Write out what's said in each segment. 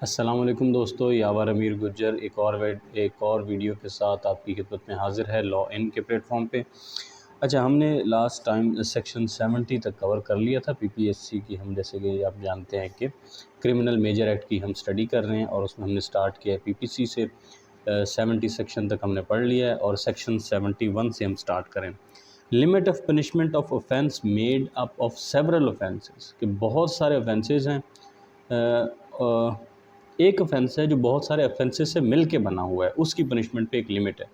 अस्सलाम वालेकुम दोस्तों, यावर अमीर गुज्जर एक और वीडियो के साथ आपकी खिदमत में हाज़िर है लॉ इन के प्लेटफॉर्म पे। अच्छा, हमने लास्ट टाइम सेक्शन 70 तक कवर कर लिया था पीपीएससी की। हम जैसे कि आप जानते हैं कि क्रिमिनल मेजर एक्ट की हम स्टडी कर रहे हैं और उसमें हमने स्टार्ट किया है पीपीसी से। 70 सेक्शन तक हमने पढ़ लिया है और सेक्शन 71 से हम स्टार्ट करें। Limit of punishment of offence made up of several offences, कि बहुत सारे ऑफेंसेस हैं। एक ऑफेंस है जो बहुत सारे ऑफेंसेस से मिल के बना हुआ है, उसकी पनिशमेंट पे एक लिमिट है।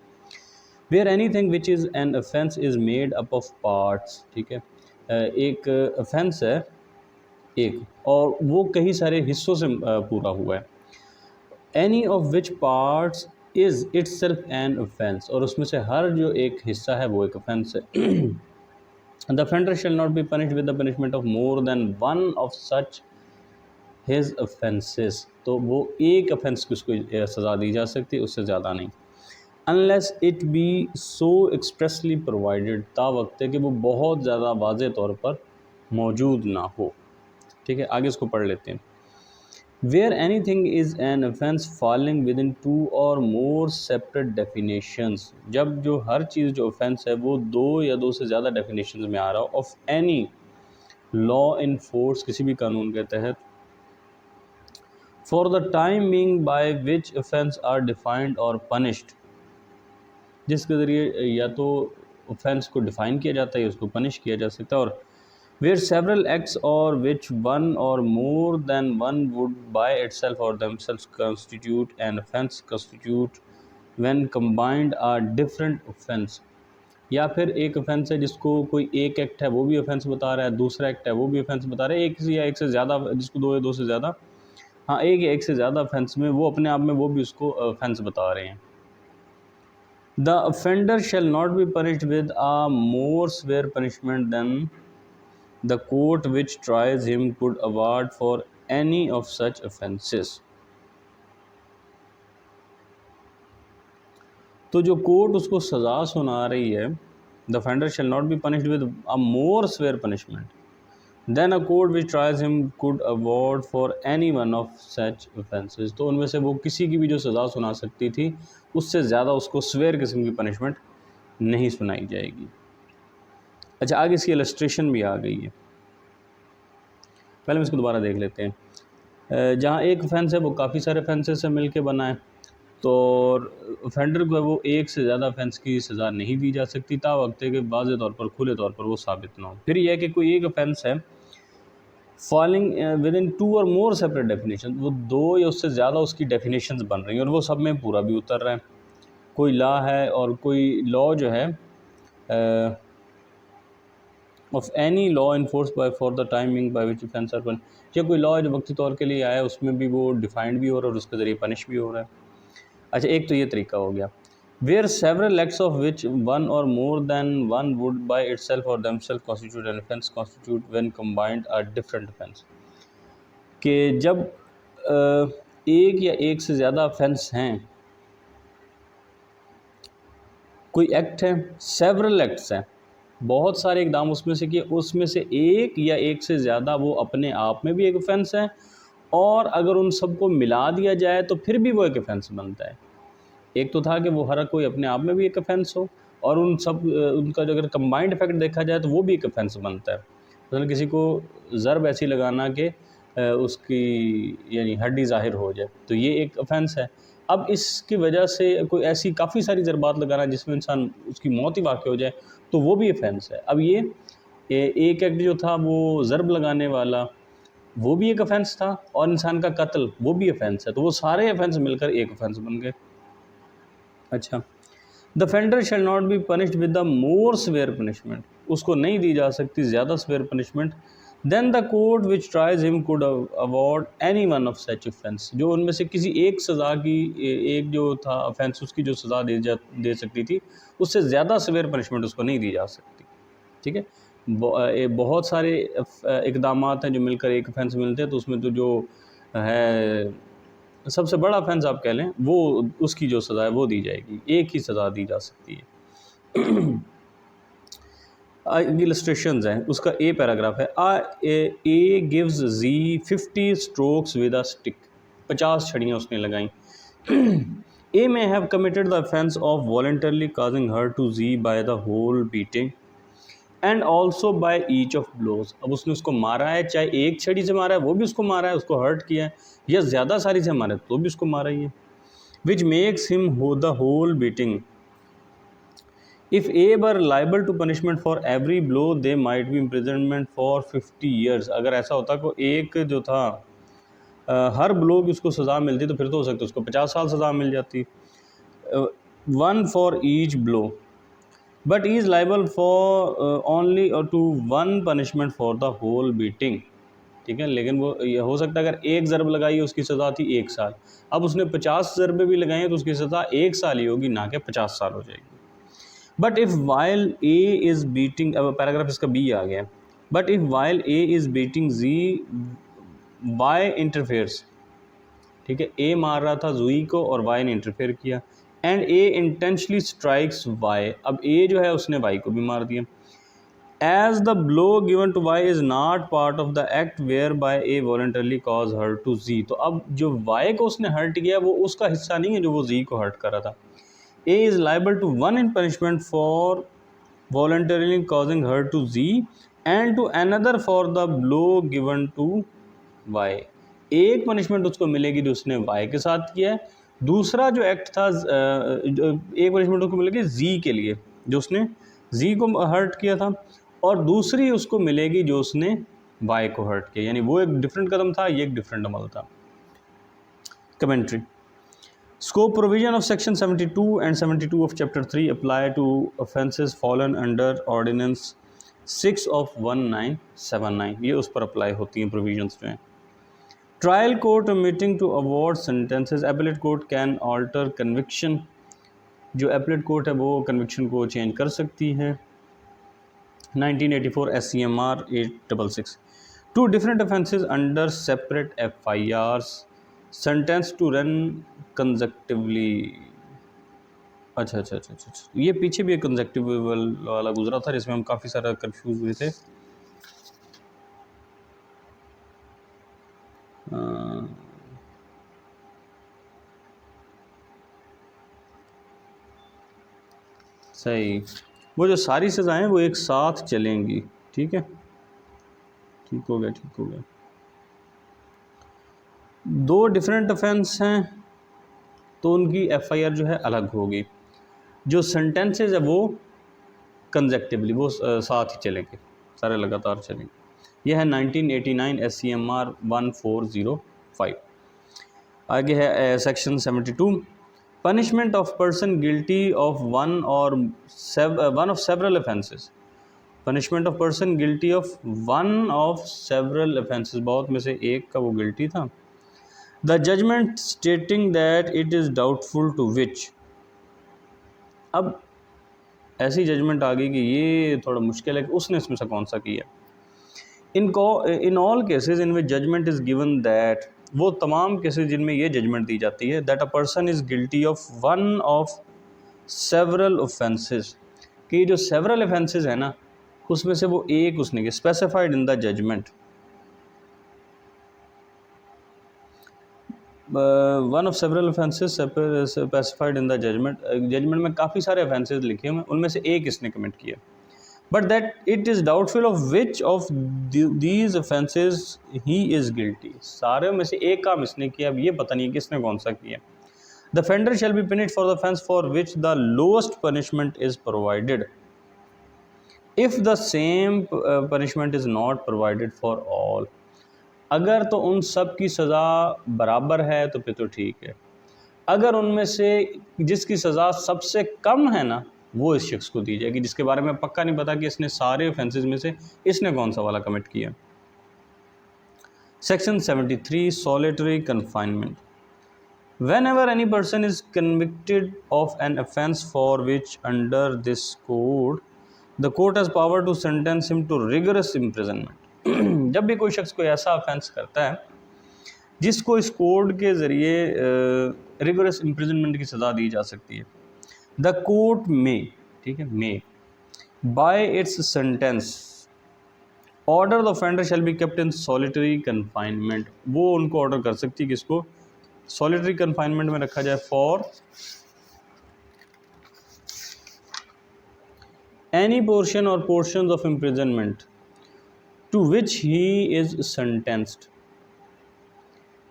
Where anything which is an offence is made up of parts, ठीक है। एक ऑफेंस है एक, और वो कई सारे हिस्सों से पूरा हुआ है। Any of which parts is it's self an offence, और उसमें से हर जो एक हिस्सा है वो एक ऑफेंस है। The offender shall not be punished with the punishment of more than one of such his offences, तो वो एक ऑफेंस की उसको सज़ा दी जा सकती है, उससे ज़्यादा नहीं। Unless it be so expressly provided, ता वक्त है कि वो बहुत ज़्यादा वाज़े तौर पर मौजूद ना हो। ठीक है, आगे इसको पढ़ लेते हैं। Where anything is an offence falling within two or more separate definitions, जब जो हर चीज़ जो ऑफेंस है वो दो या दो से ज़्यादा डेफिनेशंस में आ रहा हो, of any law in force, किसी भी कानून के तहत, for the time being by which offence are defined or punished, जिसके ज़रिए या तो ऑफेंस को डिफ़ाइन किया जाता है या उसको पनिश किया जा सकता है। और वेयर सेवरल एक्ट्स और which one or more than one would by itself or themselves constitute an offence constitute when combined are different offence, या फिर एक ऑफेंस है जिसको कोई एक एक्ट है वो भी ऑफेंस बता रहा है, दूसरा एक्ट है वो भी ऑफेंस बता रहा है, एक या एक से ज़्यादा, जिसको दो या दो से ज़्यादा, हाँ एक या एक से ज़्यादा ऑफेंस में वो अपने आप में वो भी उसको ऑफेंस बता रहे हैं। The offender shall not be punished with a more severe punishment than the court which tries him could award for any of such offences, तो जो कोर्ट उसको सज़ा सुना रही है, the offender shall not be punished with a more severe punishment than a court which tries him could award for any one of such offences, तो उनमें से वो किसी की भी जो सज़ा सुना सकती थी उससे ज़्यादा उसको स्वेयर किस्म की पनिशमेंट नहीं सुनाई जाएगी। अच्छा, आगे इसकी इलस्ट्रेशन भी आ गई है, पहले हम इसको दोबारा देख लेते हैं। जहाँ एक ऑफेंस है वो काफ़ी सारे ऑफेंसेस से मिल के बना है, तो ऑफेंडर को वो एक से ज़्यादा ऑफेंस की सज़ा नहीं दी जा सकती, ता वक्त है कि वाज़े तौर पर खुले तौर पर वो साबित ना हो। फिर यह है कि कोई एक ऑफेंस है falling within two or more separate definition, वो दो या उससे ज़्यादा उसकी डेफिनेशंस बन रही हैं और वो सब में पूरा भी उतर रहा है। कोई लॉ है और कोई लॉ जो है of any law in force by for the timing by which offence are pun, या कोई लॉ है जो वक्ती तौर के लिए आया है, उसमें भी वो डिफाइंड भी हो रहा है और उसके ज़रिए पनिश भी हो रहा है। अच्छा, एक तो ये तरीका हो गया। Where several acts of which one or more than one would by itself or themself constitute an offence constitute when combined are different offence, कि जब एक या एक से ज़्यादा ऑफेंस हैं, कोई एक्ट है, सेवरल एक्ट्स हैं, बहुत सारे इकदाम उसमें से किए, उसमें से एक या एक से ज़्यादा वो अपने आप में भी एक ऑफेंस है, और अगर उन सबको मिला दिया जाए तो फिर भी वो एक ऑफेंस बनता है। एक तो था कि वो हर कोई अपने आप में भी एक ऑफेंस हो, और उन सब उनका जो अगर कंबाइंड इफेक्ट देखा जाए तो वो भी एक ऑफेंस बनता है। मतलब किसी को ज़रब ऐसी लगाना कि उसकी यानी हड्डी ज़ाहिर हो जाए, तो ये एक ऑफेंस है। अब इसकी वजह से कोई ऐसी काफ़ी सारी ज़रबात लगाना जिसमें इंसान उसकी मौत ही वाक़ हो जाए, तो वो भी ऑफेंस है। अब ये एक एक्ट जो था वो ज़रब लगाने वाला, वो भी एक ऑफेंस था, और इंसान का कत्ल वो भी ऑफेंस है, तो वो सारे ऑफेंस मिलकर एक ऑफेंस बन गए। अच्छा, the offender shall not be punished with the more severe punishment, उसको नहीं दी जा सकती ज़्यादा severe punishment than the court which tries him could award any one of such offence, जो उनमें से किसी एक सज़ा की, एक जो था ऑफेंस उसकी जो सज़ा दे सकती थी, उससे ज़्यादा सेवेयर पनिशमेंट उसको नहीं दी जा सकती। ठीक है, बहुत सारे इकदामात हैं जो मिलकर एक ऑफेंस मिलते हैं, तो उसमें तो जो है सबसे बड़ा ऑफेंस आप कह लें, वो उसकी जो सज़ा है वो दी जाएगी, एक ही सज़ा दी जा सकती है। इलस्ट्रेशंस हैं, उसका पैराग्राफ है। A gives Z 50 strokes with a stick, 50 छड़ियाँ उसने लगाई। ए may have committed the offence of voluntarily causing hurt to Z by the whole beating and also by each of blows। अब उसने उसको मारा है, चाहे एक छड़ी से मारा है वो भी उसको मारा है, उसको हर्ट किया है, या ज़्यादा सारी से मारा है तो भी उसको मारा ही है। Which makes him the whole beating। If A were liable to punishment for every blow, they might be imprisonment for 50 years। अगर ऐसा होता को एक जो था हर ब्लो की उसको सज़ा मिलती तो फिर तो हो सकता है उसको 50 साल सज़ा मिल जाती। 1 for each blow, but he is liable for only to 1 punishment for the whole beating। ठीक है, लेकिन वो ये हो सकता है अगर एक ज़रब लगाई है उसकी सज़ा थी 1 साल, अब उसने 50 ज़रबे भी लगाई हैं तो उसकी सज़ा 1 साल ही होगी, ना कि 50 साल हो जाएगी। But if while A is beating, अब पैराग्राफ इसका बी आ गया, but if while A is beating Z Y interferes. ठीक है, ए मार रहा था जुई को और वाई ने इंटरफेयर किया, and A intentionally strikes Y. अब ए जो है उसने वाई को भी मार दिया। As the blow given to Y is not part of the act whereby A voluntarily cause hurt to Z. तो अब जो वाई को उसने हर्ट किया वो उसका हिस्सा नहीं है जो वो जी को हर्ट कर रहा था। A is liable to 1 in punishment for voluntarily causing hurt to Z and to another for the blow given to Y। एक पनिशमेंट उसको मिलेगी जो उसने Y के साथ किया है, दूसरा जो एक्ट था एक पनिशमेंट उसको मिलेगी Z के लिए जो उसने Z को हर्ट किया था, और दूसरी उसको मिलेगी जो उसने Y को हर्ट किया, यानी वो एक डिफरेंट कदम था, ये एक डिफरेंट अमल था। Commentary. Scope provision of section 72 and 72 of chapter 3 apply to offences fallen under ordinance 6 of 1979। ये उस पर अप्लाई होती हैं प्रोविजंस जो हैं। Trial court omitting to award sentences, appellate court can alter conviction। जो appellate court है वो conviction को चेंज कर सकती है। 1984 SCMR 866। Two different offences under separate FIRs, sentence to run कंजक्टिवली। अच्छा, ये पीछे भी एक कंजक्टिव वाला गुजरा था जिसमें हम काफ़ी सारा कंफ्यूज हुए थे। सही, वो जो सारी सज़ाएं वो एक साथ चलेंगी। ठीक है, ठीक हो गया। दो डिफरेंट ऑफेंस हैं तो उनकी FIR जो है अलग होगी। जो सेंटेंसेज है वो कंजेक्टिवली वो साथ ही चलेंगे, सारे लगातार चलेंगे। यह है 1989 SCMR 1405। आगे है section 72। Punishment of person guilty of one of several offences. Punishment of person guilty of one of several offences, बहुत में से एक का वो गिल्टी था। The judgment stating that it is doubtful to which। अब ऐसी जजमेंट आ गई कि ये थोड़ा मुश्किल है कि उसने इसमें से कौन सा किया। In all cases in which judgment is given that, वो तमाम केसेस जिनमें ये जजमेंट दी जाती है that a person is guilty of one of several offences, कि जो सेवरल ऑफेंसेस है ना उसमें से वो एक उसने किया, specified in the judgment. One of several offences specified in the judgment. Judgment में काफ़ी सारे ऑफेंसेस लिखे हुए हैं, उनमें से एक इसने कमिट किया, but that it is doubtful of which of these offences he is guilty. सारे में से एक काम इसने किया, अब ये पता नहीं है किसने कौन सा किया। The offender shall be punished for the offence for which the lowest punishment is provided if the same punishment is not provided for all. अगर तो उन सब की सज़ा बराबर है तो फिर तो ठीक है, अगर उनमें से जिसकी सज़ा सबसे कम है ना वो इस शख्स को दी जाएगी जिसके बारे में पक्का नहीं पता कि इसने सारे ऑफेंसेस में से इसने कौन सा वाला कमिट किया। Section 73 solitary confinement. Whenever any person is convicted of an offence for which under this code the court has power to sentence him to rigorous imprisonment। जब भी कोई शख्स कोई ऐसा ऑफेंस करता है जिसको इस कोड के ज़रिए रिगोरस इम्प्रिजनमेंट की सज़ा दी जा सकती है, द कोर्ट में, ठीक है, में bye it's sentence order the offender shall be kept in solitary confinement. वो उनको ऑर्डर कर सकती है कि इसको सॉलिटरी कन्फाइनमेंट में रखा जाए for any portion or portions of imprisonment to which he is sentenced,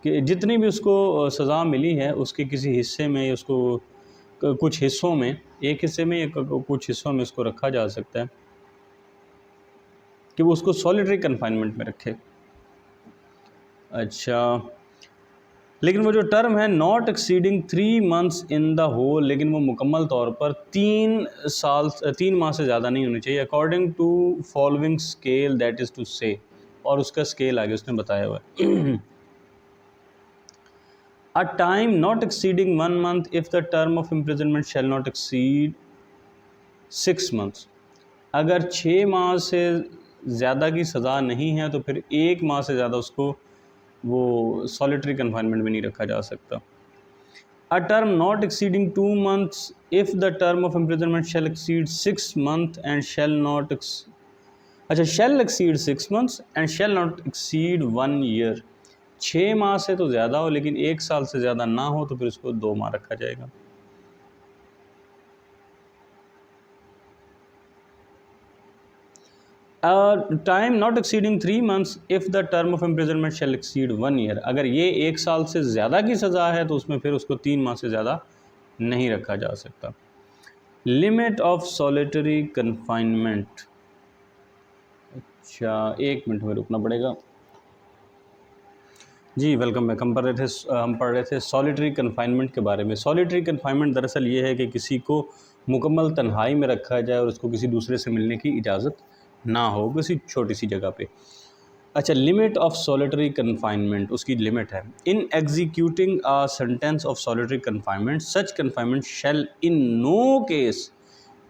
कि जितनी भी उसको सज़ा मिली है उसके किसी हिस्से में या उसको कुछ हिस्सों में, एक हिस्से में या कुछ हिस्सों में उसको रखा जा सकता है, कि वो उसको सॉलिटरी कन्फाइनमेंट में रखे। अच्छा, लेकिन वो जो टर्म है not exceeding 3 months in the whole, लेकिन वो मुकम्मल तौर पर 3 माह से ज़्यादा नहीं होनी चाहिए, according to following scale, that is to say, और उसका स्केल आगे उसने बताया हुआ है। A time not exceeding 1 month if the term of imprisonment shall not exceed 6 months। अगर 6 माह से ज़्यादा की सज़ा नहीं है तो फिर 1 माह से ज़्यादा उसको वो सॉलिटरी कन्फाइनमेंट में नहीं रखा जा सकता। A term not exceeding 2 months if the term of imprisonment shall exceed 6 months and shall not shall exceed 6 months and shall not exceed 1 year। 6 माह से तो ज़्यादा हो लेकिन 1 साल से ज़्यादा ना हो तो फिर उसको 2 माह रखा जाएगा। Time not exceeding 3 months if the term of imprisonment shall exceed 1 year. अगर ये 1 साल से ज़्यादा की सज़ा है तो उसमें फिर उसको 3 माह से ज़्यादा नहीं रखा जा सकता। Limit of solitary confinement. अच्छा, 1 मिनट में रुकना पड़ेगा जी। Welcome back. हम पढ़ रहे थे सॉलिटरी कन्फाइनमेंट के बारे में। सॉलिटरी कन्फाइनमेंट दरअसल ये है कि किसी को मुकम्मल तन्हाई में रखा जाए और उसको किसी दूसरे से मिलने की इजाज़त ना हो किसी छोटी सी जगह पे। अच्छा, लिमिट ऑफ सॉलिटरी कन्फाइनमेंट, उसकी लिमिट है। In executing a sentence of solitary confinement such confinement shall in no case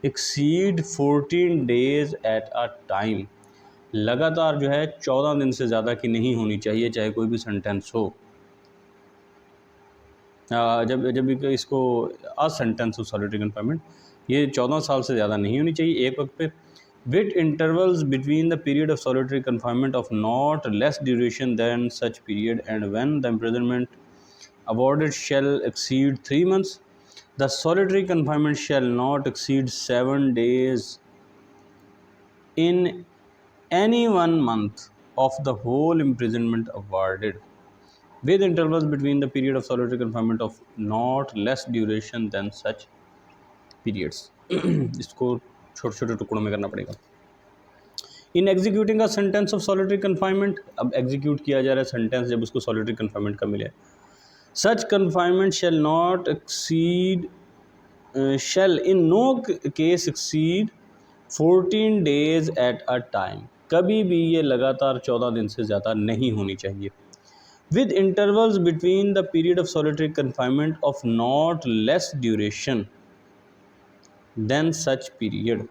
exceed 14 days at a time. लगातार जो है 14 दिन से ज़्यादा की नहीं होनी चाहिए, चाहे कोई भी सेंटेंस हो। जब भी इसको अ सेंटेंस ऑफ सॉलिटरी कन्फाइनमेंट, ये 14 साल से ज़्यादा नहीं होनी चाहिए एक वक्त पे। With intervals between the period of solitary confinement of not less duration than such period and when the imprisonment awarded shall exceed 3 months, the solitary confinement shall not exceed 7 days in any 1 month of the whole imprisonment awarded, with intervals between the period of solitary confinement of not less duration than such periods। इसको छोटे छोटे टुकड़ों में करना पड़ेगा। In executing a sentence of solitary confinement, अब execute किया जा रहा है सेंटेंस जब उसको सॉलिटरी कन्फाइनमेंट का मिले। Such confinement shall not exceed shall in no case exceed 14 days at a time. कभी भी ये लगातार 14 दिन से ज़्यादा नहीं होनी चाहिए। With intervals between the period of solitary confinement of not less duration than such period,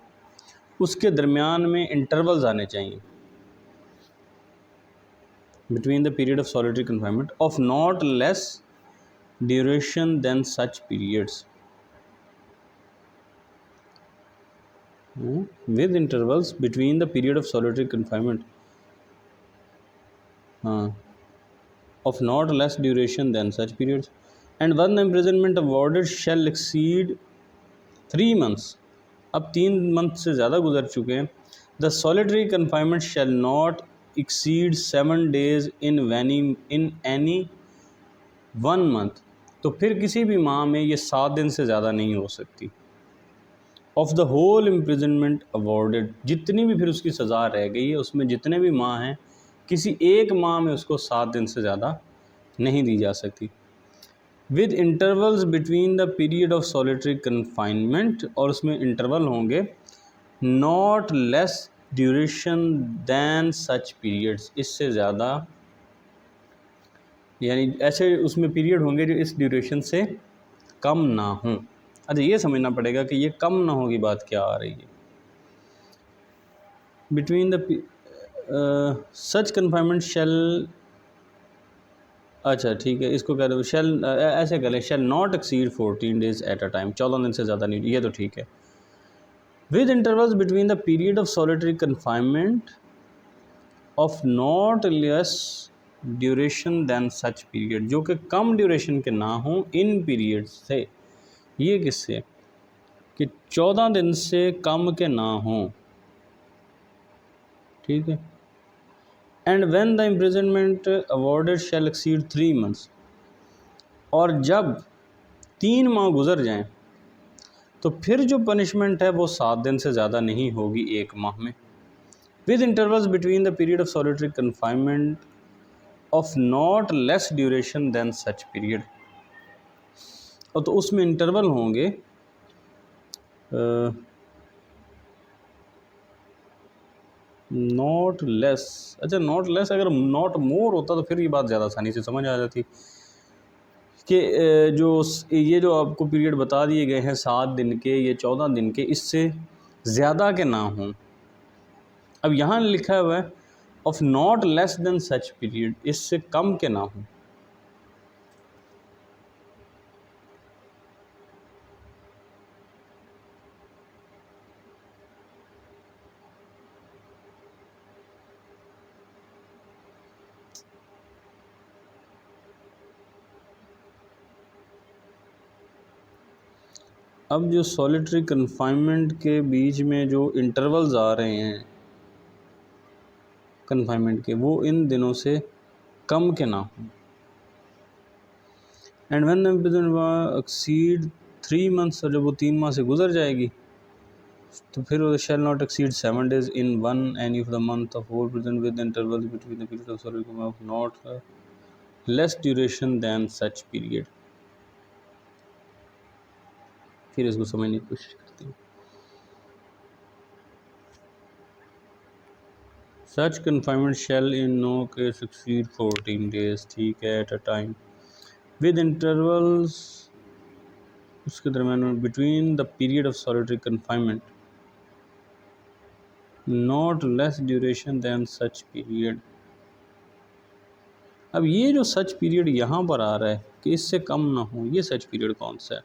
उसके दरमियान में इंटरवल्स आने चाहिए। Between the period of solitary confinement of not less duration than such periods, with intervals between the period of solitary confinement of not less duration than such periods, and when the imprisonment awarded shall exceed 3 months। अब 3 month से ज़्यादा गुजर चुके हैं। The solitary confinement shall not exceed 7 days in any 1 month। तो फिर किसी भी माह में ये 7 दिन से ज़्यादा नहीं हो सकती। Of the whole imprisonment awarded, जितनी भी फिर उसकी सज़ा रह गई है उसमें जितने भी माह हैं, किसी एक माह में उसको 7 दिन से ज़्यादा नहीं दी जा सकती। With intervals between the period of solitary confinement, और उसमें इंटरवल होंगे not less duration than such periods, इससे ज़्यादा, यानी ऐसे उसमें पीरियड होंगे जो इस ड्यूरेशन से कम ना हों। अच्छा, ये समझना पड़ेगा कि ये कम ना होगी बात क्या आ रही है। बिटवीन द सच कन्फाइनमेंट शैल, अच्छा ठीक है, इसको कह दो शैल, ऐसे कर लें, shall not exceed 14 days at a time, 14 दिन से ज़्यादा नहीं, ये तो ठीक है। With intervals between the period of solitary confinement of not less duration than such period, जो कि कम ड्यूरेशन के ना हों इन पीरियड से। ये किससे कि 14 दिन से कम के ना हों, ठीक है। And when the imprisonment awarded shall exceed 3 months, और जब 3 माह गुजर जाएं तो फिर जो पनिशमेंट है वो 7 दिन से ज़्यादा नहीं होगी 1 माह में, with intervals between the period of solitary confinement of not less duration than such period. और तो उसमें इंटरवल होंगे नॉट लेस, अच्छा नॉट लेस, अगर नॉट मोर होता तो फिर ये बात ज़्यादा आसानी से समझ आ जाती कि ये जो आपको पीरियड बता दिए गए हैं 7 दिन के, ये 14 दिन के, इससे ज़्यादा के ना हों। अब यहाँ लिखा हुआ है of not less than such period, इससे कम के ना हों। अब जो सॉलिटरी कन्फाइनमेंट के बीच में जो इंटरवल्स आ रहे हैं कन्फाइनमेंट के, वो इन दिनों से कम के ना हों। And when the exceed 3 months, और जब वो 3 माह से गुजर जाएगी तो फिर shall not exceed 7 days in one any of the month of whole present with intervals between the period of solitary of not less duration than such period. फिर इसको समझने की कोशिश करते हैं। Such confinement shall in no case exceed 14 days, ठीक है, at a time with intervals उसके दरमियान between the period of solitary confinement not less duration than such period. अब ये जो सच पीरियड यहाँ पर आ रहा है कि इससे कम ना हो, ये सच पीरियड कौन सा है?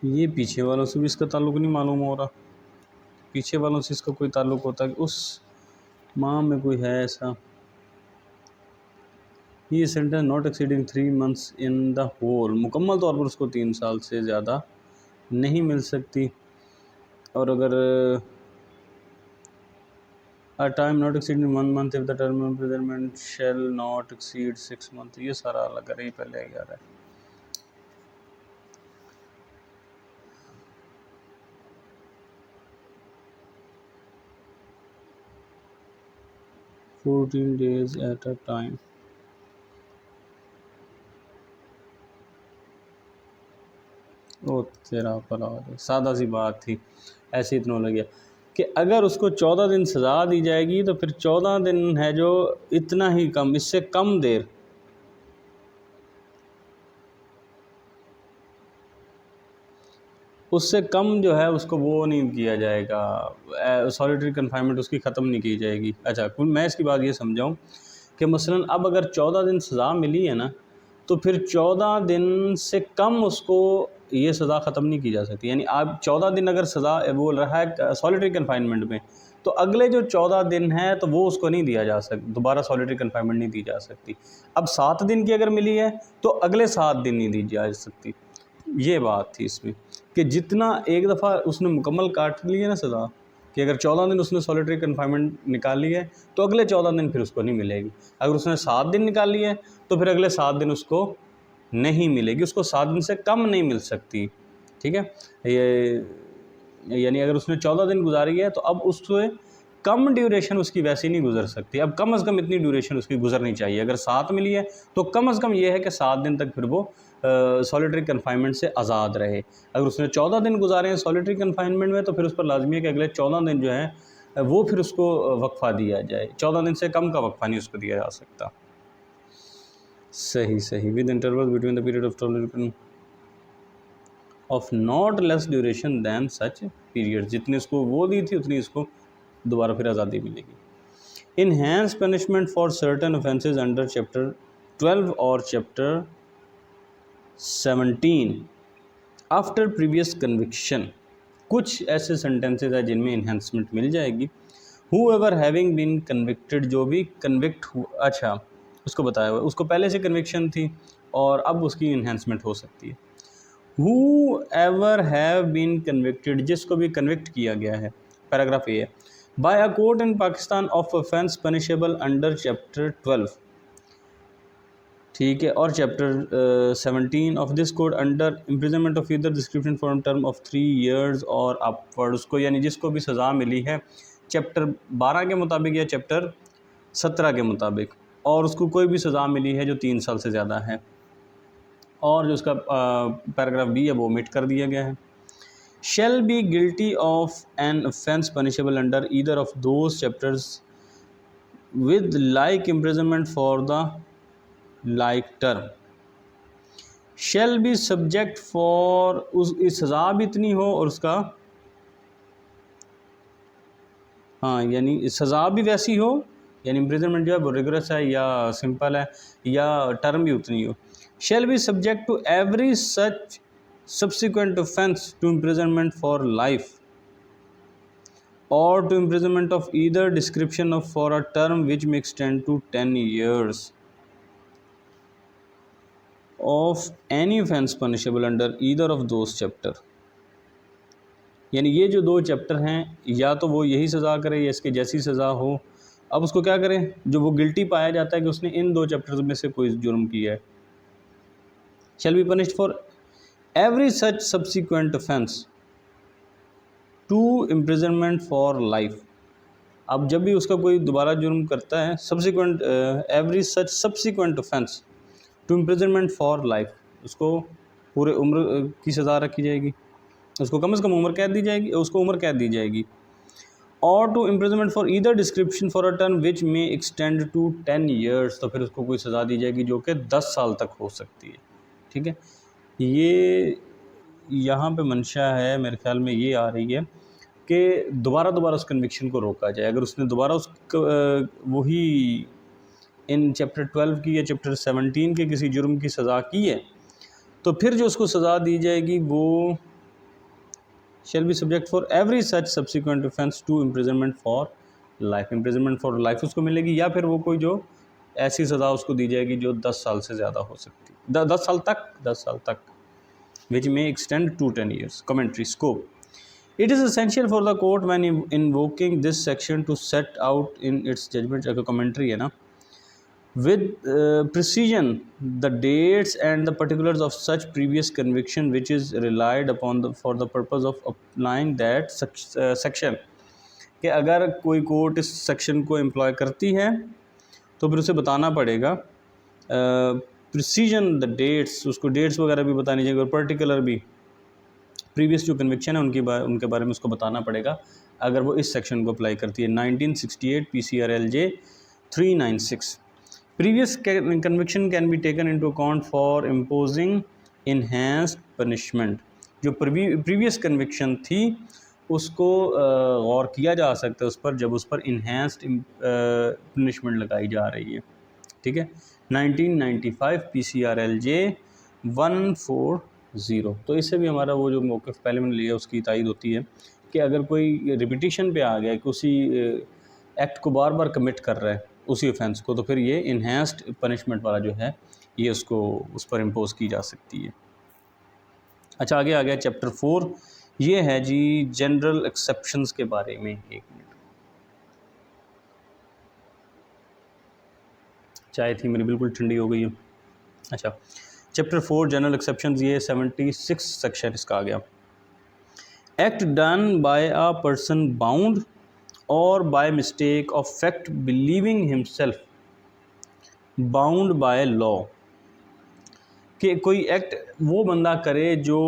ये पीछे वालों से भी इसका ताल्लुक़ नहीं मालूम हो रहा, पीछे वालों से इसका कोई ताल्लुक़ होता है कि उस माह में कोई है ऐसा। ये sentence not exceeding 3 months in the whole, मुकम्मल तौर पर उसको 3 साल से ज़्यादा नहीं मिल सकती। और अगर a time not exceeding 1 month if the term of imprisonment shell not exceed 6 months, ये सारा अलग कर ही पहले आ रहा है। Fourteen days at a time, ओ तेरा भला हो जाए, सादा सी बात थी, ऐसे इतना लग गया कि अगर उसको 14 दिन सज़ा दी जाएगी तो फिर 14 दिन है जो इतना ही कम, इससे कम देर, उससे कम जो है उसको वो नहीं किया जाएगा, सॉलिटरी कन्फाइनमेंट उसकी ख़त्म नहीं की जाएगी। अच्छा, मैं इसकी बात ये समझाऊँ कि मसलन अब अगर 14 दिन सज़ा मिली है ना, तो फिर 14 दिन से कम उसको ये सज़ा ख़त्म नहीं की जा सकती। यानी आप 14 दिन अगर सज़ा वो रहा है सॉलिटरी कन्फाइनमेंट में, तो अगले जो 14 दिन है तो वो उसको नहीं दिया जा सकता, दोबारा सॉलिटरी कन्फाइनमेंट नहीं दी जा सकती। अब 7 दिन की अगर मिली है तो अगले 7 दिन नहीं दी जा सकती। ये बात थी इसमें कि जितना एक दफ़ा उसने मुकम्मल काट ली है ना सज़ा, कि अगर 14 दिन उसने सॉलिटरी कन्फाइनमेंट निकाली है तो अगले 14 दिन फिर उसको नहीं मिलेगी। अगर उसने 7 दिन निकाली है तो फिर अगले 7 दिन उसको नहीं मिलेगी, उसको 7 दिन से कम नहीं मिल सकती, ठीक है। ये यानी अगर उसने 14 दिन गुजारी है तो अब उससे कम ड्यूरेशन उसकी वैसी नहीं गुजर सकती, अब कम से कम इतनी ड्यूरेशन उसकी गुजरनी चाहिए। अगर 7 मिली है तो कम से कम ये है कि 7 दिन तक फिर वो सॉलिटरी कन्फाइनमेंट से आज़ाद रहे। अगर उसने 14 दिन गुजारे हैं सॉलिटरी कन्फाइनमेंट में तो फिर उस पर लाजमी है कि अगले 14 दिन जो है वो फिर उसको वक्फ़ा दिया जाए, 14 दिन से कम का वक्फ़ा नहीं उसको दिया जा सकता। सही with interval between the period of toleration of not less duration than such period, जितनी उसको वो दी थी उतनी इसको दोबारा फिर आज़ादी मिलेगी। Enhance punishment for certain offences under chapter 12 और चैप्टर 17 आफ्टर प्रीवियस कन्विक्शन, कुछ ऐसे सेंटेंसेस हैं जिनमें इन्हेंसमेंट मिल जाएगी whoever having been convicted, जो भी कन्विक्ट हुआ, अच्छा उसको बताया हुआ, उसको पहले से कन्विक्शन थी और अब उसकी इन्हेंसमेंट हो सकती है। whoever have been convicted, जिसको भी कन्विक्ट किया गया है, पैराग्राफ ए है, by a court in Pakistan of offence punishable under chapter 12, ठीक है, और chapter 17 of this code under imprisonment of either description for term of 3 years और अपवर्ड, उसको यानी जिसको भी सज़ा मिली है चैप्टर 12 के मुताबिक या चैप्टर 17 के मुताबिक, और उसको कोई भी सज़ा मिली है जो 3 साल से ज़्यादा है, और जो उसका पैराग्राफ बी है वो ओमिट कर दिया गया है। shall be guilty of an offence punishable under either of those chapters with like imprisonment for the like term, shall be subject for, उस सज़ा भी इतनी हो और उसका, हाँ यानी सज़ा भी वैसी हो, यानी इम्प्रिजनमेंट जो है वो रिगरस है या सिंपल है, या टर्म भी उतनी हो। shall be subject to every such subsequent offence to imprisonment for life or to imprisonment of either description of for a term which may extend to 10 years of any offence punishable under either of those chapter, यानी ये जो 2 chapter हैं या तो वो यही सज़ा करे या इसके जैसी सज़ा हो। अब उसको क्या करें, जो वो गिल्टी पाया जाता है कि उसने इन 2 चैप्टर्स में से कोई जुर्म किया है। shall be punished for every such subsequent offence to imprisonment for life, अब जब भी उसका कोई दोबारा जुर्म करता है, subsequent every such subsequent offence to imprisonment for life, उसको पूरे उम्र की सज़ा रखी जाएगी, उसको कम से कम उम्र कैद दी जाएगी, उसको उम्र कैद दी जाएगी। और to imprisonment for either description for a term which may extend to 10 years, तो फिर उसको कोई सज़ा दी जाएगी जो कि 10 साल तक हो सकती है। ठीक है, ये यहाँ पे मंशा है मेरे ख्याल में ये आ रही है कि दोबारा उस कन्विक्शन को रोका जाए। अगर उसने दोबारा उस वही इन चैप्टर 12 की या चैप्टर 17 के किसी जुर्म की सज़ा की है, तो फिर जो उसको सज़ा दी जाएगी वो shall be subject for every such subsequent offence to imprisonment for life, imprisonment for life उसको मिलेगी, या फिर वो कोई जो ऐसी सज़ा उसको दी जाएगी जो 10 साल से ज़्यादा हो सकती है, 10 साल तक which may extend to 10 years. Commentary scope. It is essential for the court when invoking this section to set out in its judgment, अगर commentary है ना, with precision the dates and the particulars of such previous conviction which is relied upon for the purpose of applying that section, कि अगर कोई court इस section को employ करती है तो फिर उसे बताना पड़ेगा प्रिसीजन द डेट्स, उसको डेट्स वगैरह भी बतानी चाहिए, और पर्टिकुलर भी प्रीवियस जो कन्विक्शन है उनके बारे में उसको बताना पड़ेगा अगर वो इस सेक्शन को अप्लाई करती है। 1968 PCRLJ 396, previous conviction can be taken into account for imposing enhanced punishment, जो प्रीवियस कन्विक्शन थी उसको गौर किया जा सकता है उस पर जब उस पर इन्हेंस्ड पनिशमेंट लगाई जा रही है। ठीक है, 1995 PCRLJ 140, तो इससे भी हमारा वो जो मौक़िफ़ पहले मैंने लिया उसकी तायद होती है कि अगर कोई रिपीटिशन पे आ गया कि उसी एक्ट को बार बार कमिट कर रहा है उसी ऑफेंस को, तो फिर ये इन्हेंस्ड पनिशमेंट वाला जो है ये उसको उस पर इम्पोज की जा सकती है। अच्छा, आगे आ गया चैप्टर 4, ये है जी जनरल एक्सेप्शंस के बारे में। 1 मिनट, चाय थी मेरी बिल्कुल ठंडी हो गई है। अच्छा, चैप्टर 4 जनरल एक्सेप्शंस, ये 76 सेक्शन इसका आ गया। Act done by a person bound or by mistake of fact believing himself bound by law, कि कोई एक्ट वो बंदा करे जो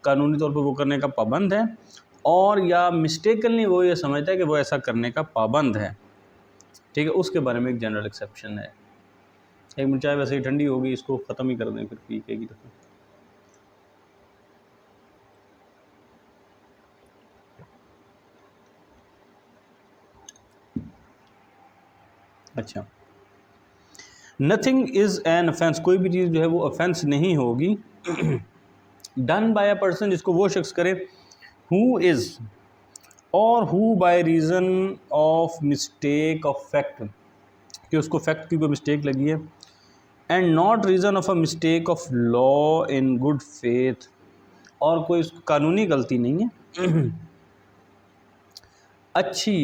कानूनी तौर पर वो करने का पाबंद है, और या मिस्टेकनली वो ये समझता है कि वो ऐसा करने का पाबंद है। ठीक है, उसके बारे में एक जनरल एक्सेप्शन है। 1 मिनट, चाय वैसे ही ठंडी होगी, इसको ख़त्म ही कर दें फिर पीकेगी तो। अच्छा, नथिंग इज़ एन ऑफेंस, कोई भी चीज़ जो है वो ऑफेंस नहीं होगी डन बाय अ पर्सन, जिसको वो शख्स करे हु इज़ और who bye reason of mistake of fact, कि उसको फैक्ट की कोई मिस्टेक लगी है, and not reason of a mistake of law in good faith, और कोई कानूनी गलती नहीं है, अच्छी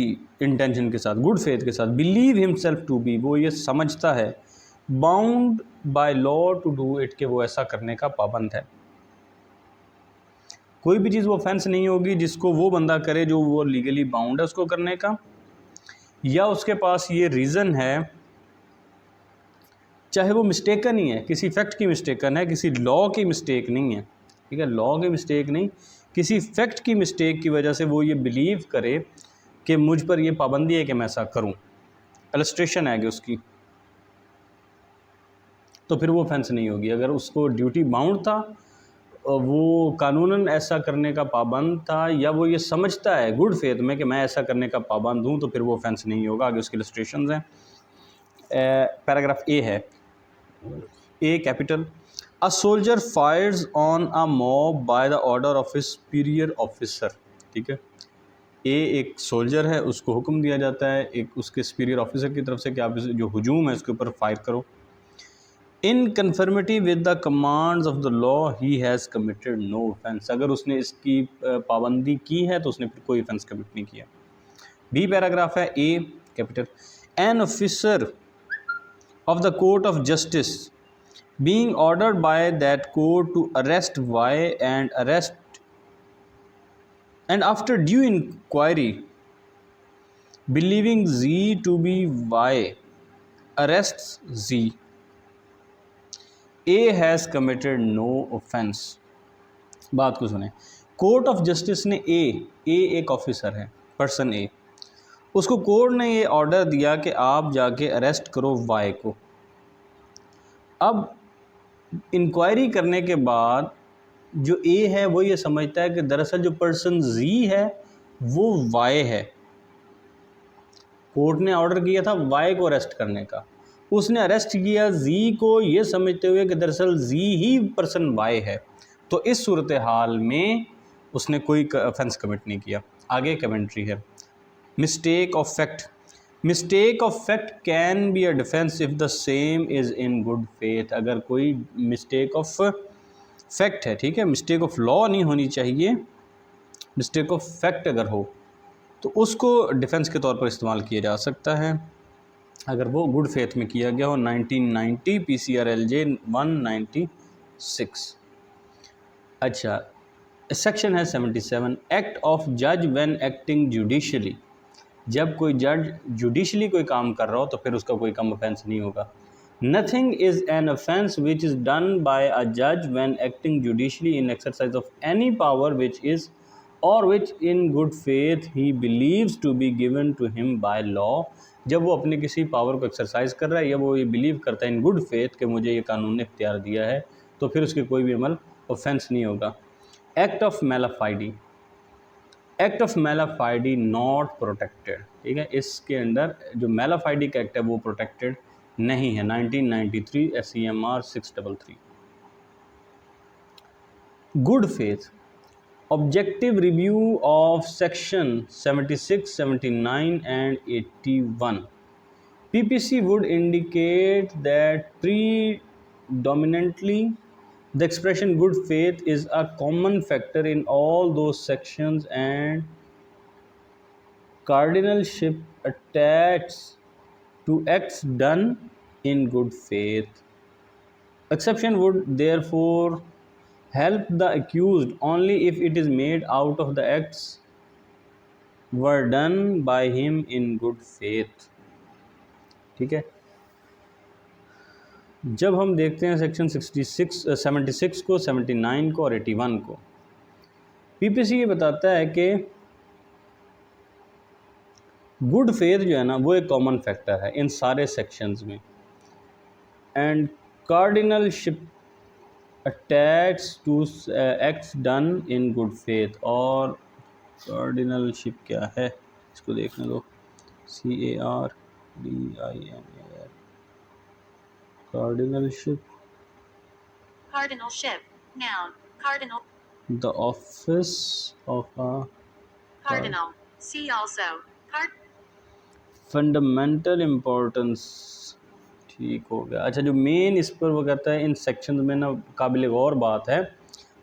इंटेंशन के साथ, गुड फेथ के साथ, बिलीव हिमसेल्फ टू बी, वो ये समझता है, bound by law to do it, के वो ऐसा करने का पाबंद है। कोई भी चीज़ वो ऑफेंस नहीं होगी जिसको वो बंदा करे जो वो लीगली बाउंड है उसको करने का, या उसके पास ये रीज़न है, चाहे वो मिस्टेकन ही है, किसी फैक्ट की मिस्टेकन है, किसी लॉ की मिस्टेक नहीं है, ठीक है, लॉ की मिस्टेक नहीं, किसी फैक्ट की मिस्टेक की वजह से वो ये बिलीव करे कि मुझ पर ये पाबंदी है कि मैं ऐसा करूं, इलस्ट्रेशन है कि उसकी, तो फिर वो ऑफेंस नहीं होगी। अगर उसको ड्यूटी बाउंड था, वो कानूनन ऐसा करने का पाबंद था, या वो ये समझता है गुड फेथ में कि मैं ऐसा करने का पाबंद हूँ, तो फिर वो ऑफेंस नहीं होगा। आगे उसकी इलस्ट्रेशन हैं। पैराग्राफ ए है, A capital, a soldier fires on a mob by the order of his superior officer, ठीक है, ए एक सोल्जर है, उसको हुक्म दिया जाता है एक उसके सुपीरियर ऑफिसर की तरफ से कि आप जो हुजूम है उसके ऊपर फायर करो। In conformity with the commands of the law he has committed no offence, अगर उसने इसकी पाबंदी की है तो उसने फिर कोई ऑफेंस कमिट नहीं किया। बी पैराग्राफ है, A capital, an officer of the court of justice being ordered by that court to arrest Y and after due inquiry believing Z to be Y arrests Z, A has committed no offense। बात को सुने, court of justice ने ए एक officer है, person ए, उसको court ने ये order दिया कि आप जाके अरेस्ट करो वाई को। अब इंक्वायरी करने के बाद जो ए है वो ये समझता है कि दरअसल जो पर्सन जी है वो वाई है, कोर्ट ने ऑर्डर किया था वाई को अरेस्ट करने का, उसने अरेस्ट किया जी को ये समझते हुए कि दरअसल जी ही पर्सन वाई है, तो इस सूरत हाल में उसने कोई ऑफेंस कमिट नहीं किया। आगे कमेंट्री है, mistake of fact, mistake of fact can be a defence if the same is in good faith, अगर कोई मिस्टेक ऑफ फैक्ट है, ठीक है, मिस्टेक ऑफ लॉ नहीं होनी चाहिए, मिस्टेक ऑफ फैक्ट अगर हो तो उसको डिफेंस के तौर पर इस्तेमाल किया जा सकता है अगर वो गुड फेथ में किया गया हो। 1990 PCRLJ 196। अच्छा, सेक्शन है 77, एक्ट ऑफ जज व्हेन एक्टिंग जुडिशली, जब कोई जज जुडिशली कोई काम कर रहा हो तो फिर उसका कोई कम ऑफेंस नहीं होगा। Nothing is an offence which is done by a जज when acting judicially in exercise of any power which is or which in good faith he believes to be given to him by law, जब वो अपनी किसी power को exercise कर रहा है या वो ये बिलीव करता है इन गुड फेथ कि मुझे ये कानून ने इख्तियार दिया है, तो फिर उसके कोई भी अमल ऑफेंस नहीं होगा। Act of mala fide, act of mala fide not protected, ठीक है, इसके अंदर जो मेलाफाइडी का एक्ट है वो प्रोटेक्टेड नहीं है। 1993 SCMR 633। Good faith, objective review of section 76, 79 and 81 PPC would indicate that predominantly the expression good faith is a common factor in all those sections and cardinalship attached to acts done in good faith. Exception would therefore help the accused only if it is made out of the acts were done by him in good faith, ठीक है। जब हम देखते हैं section 76 को, 79 को और 81 को, पीपीसी ये बताता है कि गुड फेथ जो है ना वो एक कॉमन फैक्टर है इन सारे सेक्शंस में, and cardinalship attached to acts done in good faith, और कार्डिनलशिप क्या है इसको देखने दो, CARDINAL, Cardinalship, noun, cardinal, the office of a cardinal, See also. Part. Fundamental importance, ठीक हो गया। अच्छा, जो मेन इस पर वो कहता है इन सेक्शंस में ना काबिल गौर बात है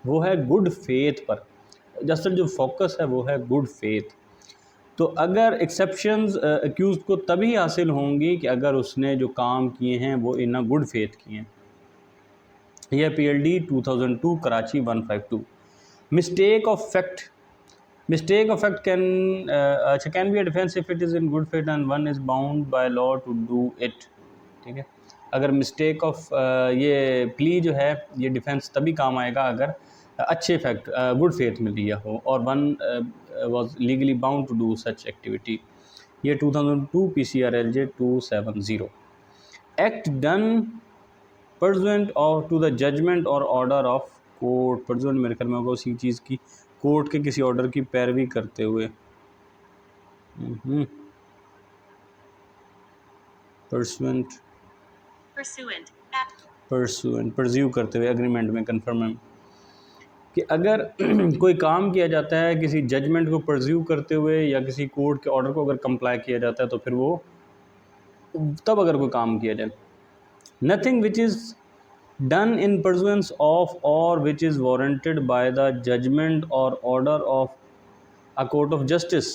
वो है गुड फेथ पर। दरअसल जो फोकस है वो है गुड फेथ। तो अगर एक्सेप्शंस अक्यूज को तभी हासिल होंगी कि अगर उसने जो काम किए हैं वो इन अ गुड फेथ किए हैं। यह PLD 2002 Karachi 152। Mistake of fact, mistake of fact can अच्छा can be a defence if it is in good faith and one is bound by law to do it. ठीक है, अगर मिस्टेक ऑफ ये plea जो है ये डिफेंस तभी काम आएगा अगर अच्छे फैक्ट गुड फेथ में लिया हो और one was legally bound to do such activity. ये 2002 PCRLJ 270। Act done pursuant or to the judgment or order of court. Pursuant मेरे ख्याल में होगा उसी चीज़ की, कोर्ट के किसी ऑर्डर की पैरवी करते हुए। Pursuant, Pursuant. परसुएंट परस्यू करते हुए, एग्रीमेंट में, कन्फर्म में, कि अगर कोई काम किया जाता है किसी जजमेंट को परस्यू करते हुए या किसी कोर्ट के ऑर्डर को अगर कंप्लाई किया जाता है तो फिर वो तब अगर कोई काम किया जाए। Nothing which is done in pursuance of or which is warranted by the judgment or order of a court of justice,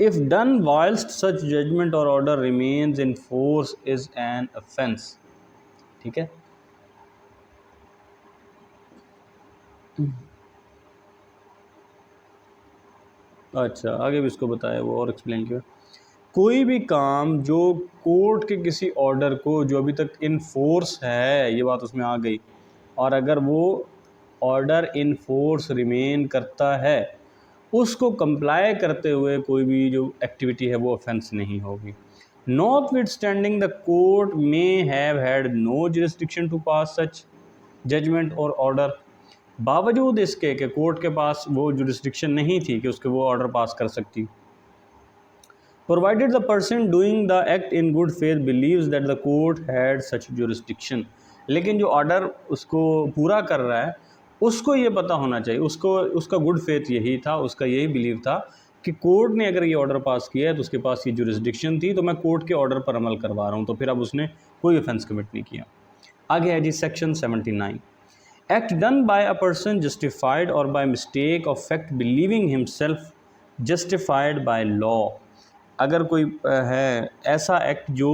if done whilst such judgment or order remains in force is an offence। ठीक है, अच्छा आगे भी इसको बताया वो और explain किया। कोई भी काम जो कोर्ट के किसी ऑर्डर को जो अभी तक इन फोर्स है, ये बात उसमें आ गई, और अगर वो ऑर्डर इन फोर्स रिमेन करता है उसको कंप्लाई करते हुए कोई भी जो एक्टिविटी है वो ऑफेंस नहीं होगी। Notwithstanding the court may have had no jurisdiction to pass such judgment or order, बावजूद इसके कि कोर्ट के पास वो जुरिस्डिक्शन नहीं थी कि उसके वो ऑर्डर पास कर सकती। Provided the person doing the act in good faith believes that the court had such jurisdiction। लेकिन जो ऑर्डर उसको पूरा कर रहा है उसको ये पता होना चाहिए, उसको उसका गुड फेथ यही था, उसका यही बिलीव था कि कोर्ट ने अगर ये ऑर्डर पास किया है तो उसके पास ये जुरिस्डिक्शन थी, तो मैं कोर्ट के ऑर्डर पर अमल करवा रहा हूँ, तो फिर अब उसने कोई ऑफेंस कमिट नहीं किया। आगे है जी section 79। Act done by a person justified or by mistake of fact believing himself justified by law. अगर कोई है ऐसा एक्ट जो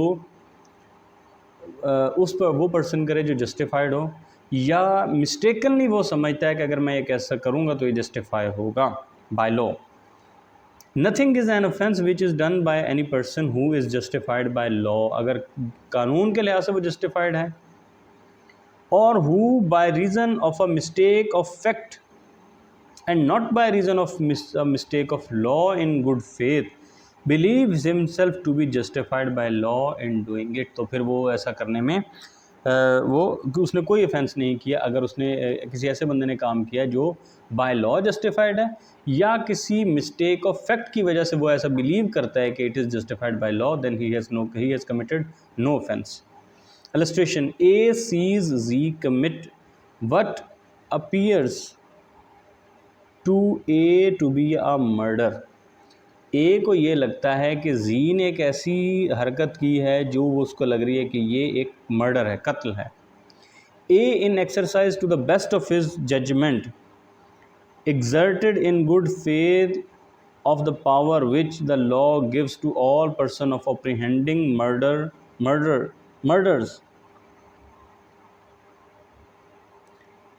उस पर वो पर्सन करे जो जस्टिफाइड हो, या मिस्टेकनली वो समझता है कि अगर मैं एक ऐसा करूँगा तो ये जस्टिफाई होगा by law. Nothing is an offence which is done by any person who is justified by law. अगर कानून के लिहाज से वो जस्टिफाइड है, और who bye reason of a mistake of fact and not bye reason of mistake of law in good faith believes himself to be justified by law in doing it। तो फिर वो ऐसा करने में वो उसने कोई ऑफेंस नहीं किया अगर उसने किसी ऐसे बंदे ने काम किया जो बाय लॉ जस्टिफाइड है, या किसी मिस्टेक ऑफ फैक्ट की वजह से वो ऐसा बिलीव करता है कि it is justified by law, then he has committed no offence. Illustration, A sees Z commit what appears to A to be a murder। ए को ये लगता है कि जी ने एक ऐसी हरकत की है जो वो उसको लग रही है कि ये एक मर्डर है, कत्ल है। A in exercise to the best of his judgement exerted in good faith of the power which the law gives to all person of apprehending murders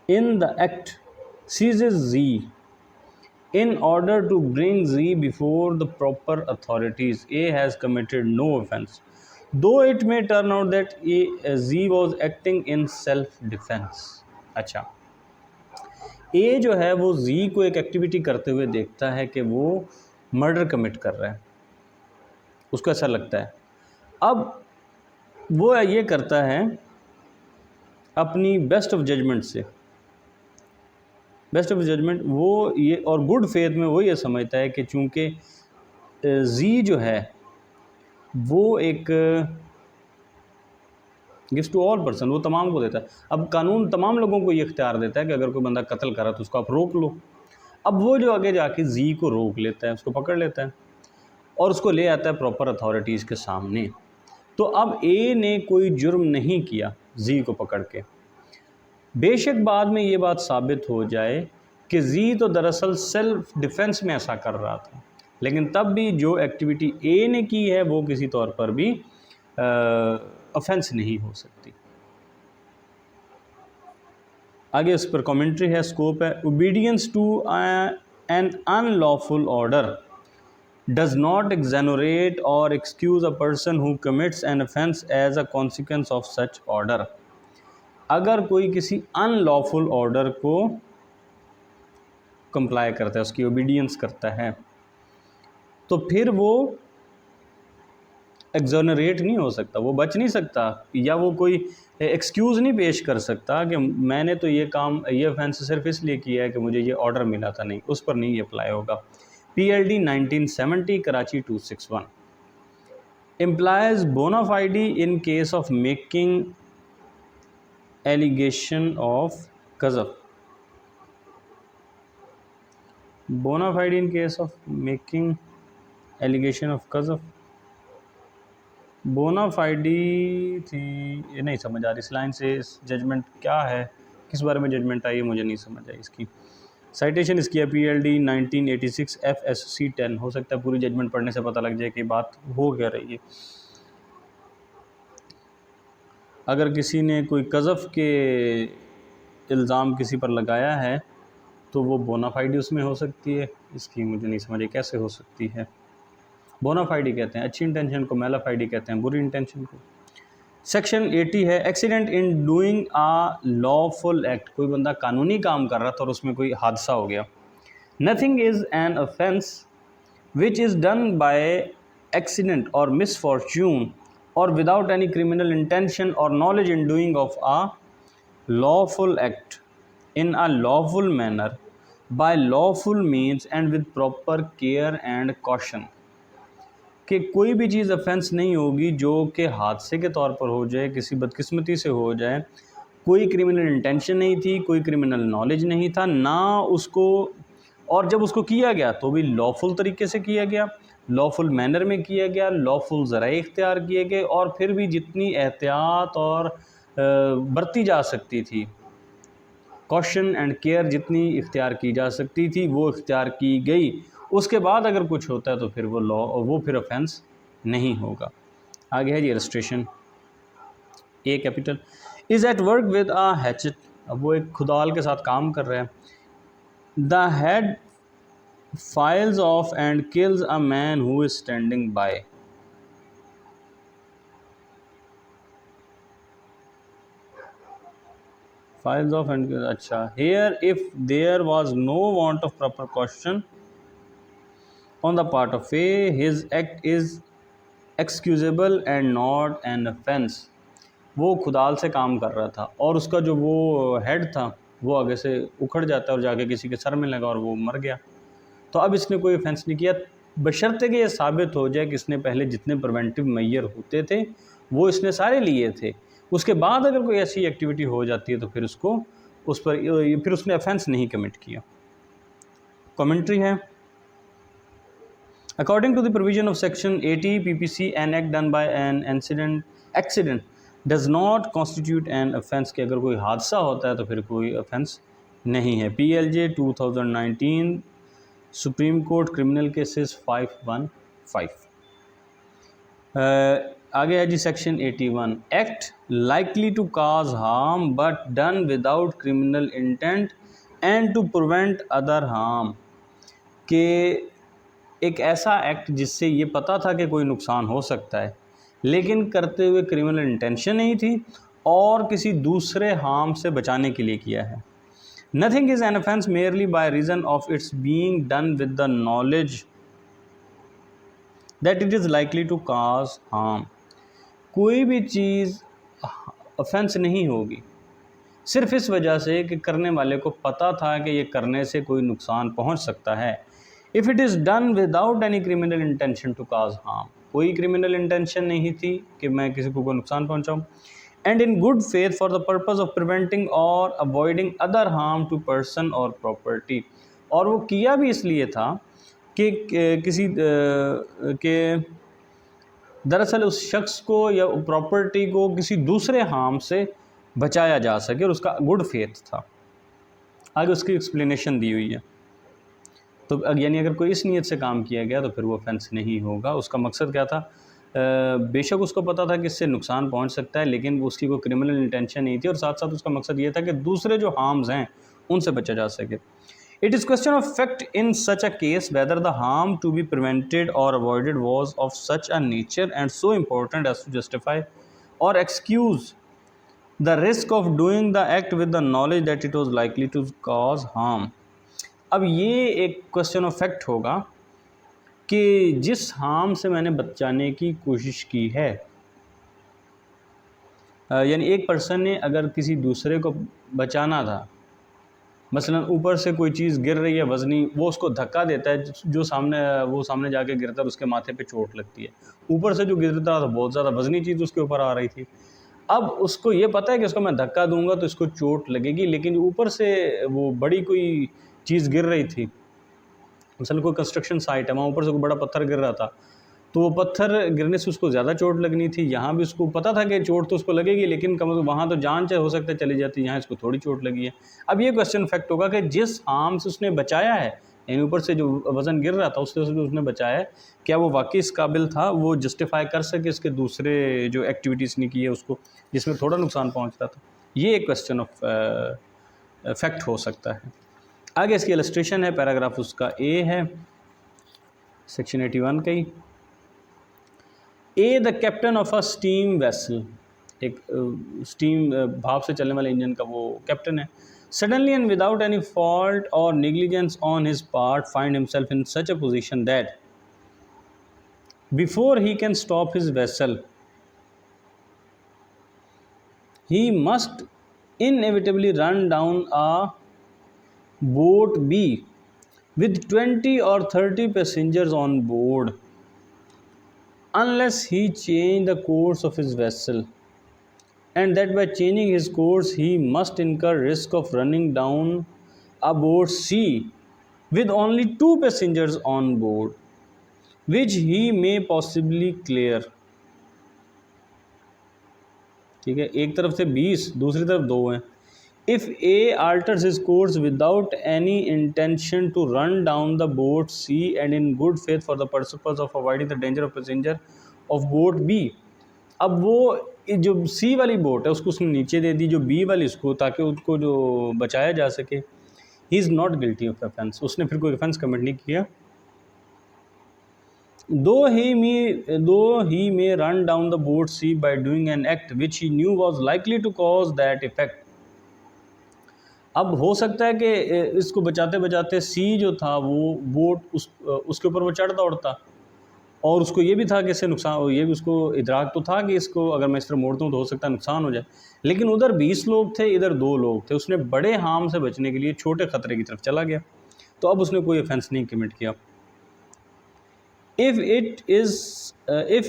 in the act seizes Z in order to bring Z before the proper authorities, A has committed no offense, though it may turn out that Z was acting in self defense। अच्छा, A जो है वो Z को एक activity करते हुए देखता है कि वो मर्डर कमिट कर रहा है, उसको ऐसा लगता है। अब वो ये करता है अपनी बेस्ट ऑफ जजमेंट से, बेस्ट ऑफ जजमेंट वो ये, और गुड फेथ में वो ये समझता है कि चूँकि जी जो है वो एक गिव्स टू ऑल पर्सन, वो तमाम को देता है। अब कानून तमाम लोगों को ये इख्तियार देता है कि अगर कोई बंदा कत्ल करा तो उसको आप रोक लो। अब वो जो आगे जाके जी को रोक लेता है, उसको पकड़ लेता है और उसको ले आता है प्रॉपर अथॉरिटीज़ के सामने। तो अब ए ने कोई जुर्म नहीं किया जी को पकड़ के, बेशक बाद में ये बात साबित हो जाए कि जी तो दरअसल सेल्फ डिफेंस में ऐसा कर रहा था, लेकिन तब भी जो एक्टिविटी ए ने की है वो किसी तौर पर भी ऑफेंस नहीं हो सकती। आगे इस पर कमेंट्री है, स्कोप है। Obedience to an unlawful order does not exonerate or excuse a person who commits an offense as a consequence of such order। अगर कोई किसी अनलॉफुल ऑर्डर को कंप्लाई करता है, उसकी ओबीडियंस करता है, तो फिर वो एक्सोनरेट नहीं हो सकता, वो बच नहीं सकता, या वो कोई एक्सक्यूज़ नहीं पेश कर सकता कि मैंने तो ये काम, ये ऑफेंस सिर्फ इसलिए किया है कि मुझे ये ऑर्डर मिला था, नहीं, उस पर नहीं अप्लाई होगा। PLD 1970 Karachi 261 implies bona fide in case of making allegation of qazf। bona fide in case of making allegation of qazf, bona fide थी, ये नहीं समझ आ रही इस लाइन से। इस जजमेंट क्या है, किस बारे में जजमेंट आई है, मुझे नहीं समझ आई। इसकी साइटेशन इसकी है PLD 1986 FSC 10। हो सकता है पूरी जजमेंट पढ़ने से पता लग जाए कि बात हो क्या रही है। अगर किसी ने कोई कज़फ़ के इल्ज़ाम किसी पर लगाया है तो वो बोनाफाइडी उसमें हो सकती है। इसकी मुझे नहीं समझ आई कैसे हो सकती है। बोनाफाइडी कहते हैं अच्छी इंटेंशन को, मेलाफाइडी कहते हैं बुरी इंटेंशन को। सेक्शन 80 है, accident in doing a lawful act. कोई बंदा कानूनी काम कर रहा था और उसमें कोई हादसा हो गया। Nothing is an offence which is done by accident or misfortune or without any criminal intention or knowledge in doing of a lawful act in a lawful manner by lawful means and with proper care and caution। कि कोई भी चीज़ offence नहीं होगी जो कि हादसे के तौर पर हो जाए, किसी बदकिस्मती से हो जाए, कोई क्रिमिनल इंटेंशन नहीं थी, कोई क्रिमिनल नॉलेज नहीं था ना उसको, और जब उसको किया गया तो भी लॉफुल तरीके से किया गया, लॉफुल मैनर में किया गया, लॉफुल ज़राए इख्तियार किए गए, और फिर भी जितनी एहतियात और बरती जा सकती थी, कॉशन एंड केयर जितनी इख्तियार की जा सकती थी वो इख्तियार की गई। उसके बाद अगर कुछ होता है तो फिर वो लॉ, वो फिर ऑफेंस नहीं होगा। आगे है जी registration. A capital is at work with a hatchet. अब वो एक खुदाल के साथ काम कर रहा है। The head flies off and kills a man who is standing by. Flies off and, अच्छा, here if there was no want of proper question on the part of A, his act is excusable and not an offense। वो खुदाल से काम कर रहा था और उसका जो वो हेड था वो आगे से उखड़ जाता है और जाके किसी के सर में लगा और वो मर गया। तो अब इसने कोई ऑफेंस नहीं किया, बशर्ते कि ये साबित हो जाए कि इसने पहले जितने प्रिवेंटिव मेजर होते थे वो इसने सारे लिए थे। उसके बाद अगर कोई ऐसी एक्टिविटी हो जाती है तो फिर उसको उस पर फिर उसने ऑफेंस नहीं कमिट किया। कमेंट्री है, According to the provision of Section 80 PPC, an act done by an accident does not constitute an offence। कि अगर कोई हादसा होता है तो फिर कोई ऑफेंस नहीं है। PLJ 2019 supreme court criminal cases 515। आगे है जी section 81, act likely to cause harm but done without criminal intent and to prevent other harm. के एक ऐसा एक्ट जिससे ये पता था कि कोई नुकसान हो सकता है लेकिन करते हुए क्रिमिनल इंटेंशन नहीं थी और किसी दूसरे हार्म से बचाने के लिए किया है। Nothing is an offence merely by reason of its being done with the knowledge that it is likely to cause harm. कोई भी चीज़ ऑफेंस नहीं होगी सिर्फ इस वजह से कि करने वाले को पता था कि ये करने से कोई नुकसान पहुंच सकता है। If it is done without any criminal intention to cause harm, कोई क्रिमिनल इंटेंशन नहीं थी कि मैं किसी को कोई नुकसान पहुंचाऊं, and in good faith for the purpose of preventing और avoiding other harm to person और प्रॉपर्टी, और वो किया भी इसलिए था कि दरअसल उस शख्स को या प्रॉपर्टी को किसी दूसरे हार्म से बचाया जा सके, और उसका गुड फेथ था। आगे उसकी एक्सप्लेनेशन दी हुई है। तो यानी अगर कोई इस नीयत से काम किया गया तो फिर वो ऑफेंस नहीं होगा। उसका मकसद क्या था? बेशक उसको पता था कि इससे नुकसान पहुंच सकता है, लेकिन उसकी कोई क्रिमिनल इंटेंशन नहीं थी, और साथ साथ उसका मकसद ये था कि दूसरे जो हार्म्स हैं उनसे बचा जा सके। It is question of fact in such a case whether the harm to be prevented और avoided was of such a nature and so important as to justify और excuse the risk of doing the act with the knowledge that it was likely to cause harm. अब ये एक question of fact होगा कि जिस harm से मैंने बचाने की कोशिश की है, यानी एक पर्सन ने अगर किसी दूसरे को बचाना था, मसलन ऊपर से कोई चीज़ गिर रही है वज़नी, वो उसको धक्का देता है, जो सामने जाके गिरता है, उसके माथे पे चोट लगती है। ऊपर से जो गिरता था बहुत ज़्यादा वज़नी चीज़ उसके ऊपर आ रही थी। अब उसको ये पता है कि उसको मैं धक्का दूंगा तो इसको चोट लगेगी, लेकिन ऊपर से वो बड़ी कोई चीज़ गिर रही थी, मसलन कोई कंस्ट्रक्शन साइट है, वहाँ ऊपर से कोई बड़ा पत्थर गिर रहा था, तो वो पत्थर गिरने से उसको ज़्यादा चोट लगनी थी। यहाँ भी उसको पता था कि चोट तो उसको लगेगी, लेकिन कम वहाँ तो जान चाहे हो सकता है चली जाती, यहाँ इसको थोड़ी चोट लगी है। अब ये क्वेश्चन फैक्ट होगा कि जिस हार्म से उसने बचाया है, यानी ऊपर से जो वज़न गिर रहा था उससे उसने बचाया है, क्या वो वाकई इस काबिल था, वो जस्टिफाई कर सके इसके दूसरे जो एक्टिविटीज़ ने की है उसको, जिसमें थोड़ा नुकसान पहुँच रहा था। ये एक क्वेश्चन ऑफ फैक्ट हो सकता है। आगे इसकी इलस्ट्रेशन है, पैराग्राफ उसका ए है, सेक्शन 81 का ही। A the captain of a steam vessel, एक स्टीम भाप से चलने वाले इंजन का वो कैप्टन है। Suddenly and without any fault और negligence on his part find himself in such a position that before he can stop his vessel he must inevitably run down a boat B with 20 or 30 passengers on board unless he change the course of his vessel, and that by changing his course he must incur risk of running down a boat C with only 2 passengers on board, which he may possibly clear। ठीक है, एक तरफ से 20, दूसरी तरफ 2 हैं। If A alters his course without any intention to run down the boat C and in good faith for the purpose of avoiding the danger of passenger of boat B, अब वो जो C वाली boat है उसको उसने नीचे दे दी, जो B वाली उसको, ताकि उसको जो बचाया जा सके। He is not guilty of offence, उसने फिर कोई ऑफेंस कमिट नहीं किया। Though he may run down the boat C by doing an act which he knew was likely to cause that effect। अब हो सकता है कि इसको बचाते बचाते सी जो था वो बोट उसके ऊपर वो चढ़ दौड़ता, और उसको ये भी था कि इससे नुकसान, ये भी उसको इदराक तो था कि इसको अगर मैं इस तरह मोड़ता हूँ तो हो सकता है नुकसान हो जाए, लेकिन उधर 20 लोग थे, इधर 2 लोग थे। उसने बड़े हार्म से बचने के लिए छोटे ख़तरे की तरफ चला गया, तो अब उसने कोई ऑफेंस नहीं कमिट किया। If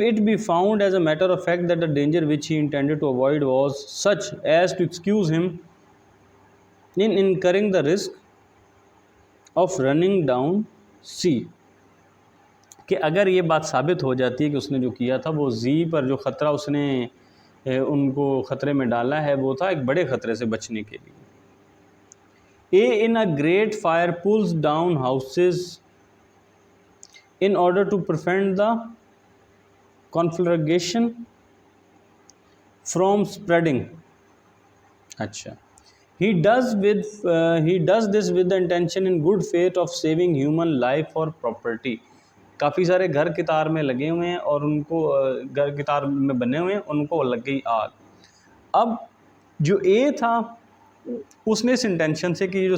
it be found as a matter of fact that the danger which he intended to avoid was such as to excuse him in incurring the risk of running down C, कि अगर ये बात साबित हो जाती है कि उसने जो किया था वो जी पर जो ख़तरा उसने उनको ख़तरे में डाला है वो था एक बड़े ख़तरे से बचने के लिए। A in a great fire pulls down houses in order to prevent the conflagration from spreading। अच्छा, he does this with the intention in good faith of saving human life or property। काफ़ी सारे घर कितार में लगे हुए हैं और उनको घर कितार में बने हुए हैं, उनको लग गई आग। अब जो ए था उसने इस इंटेंशन से कि ये जो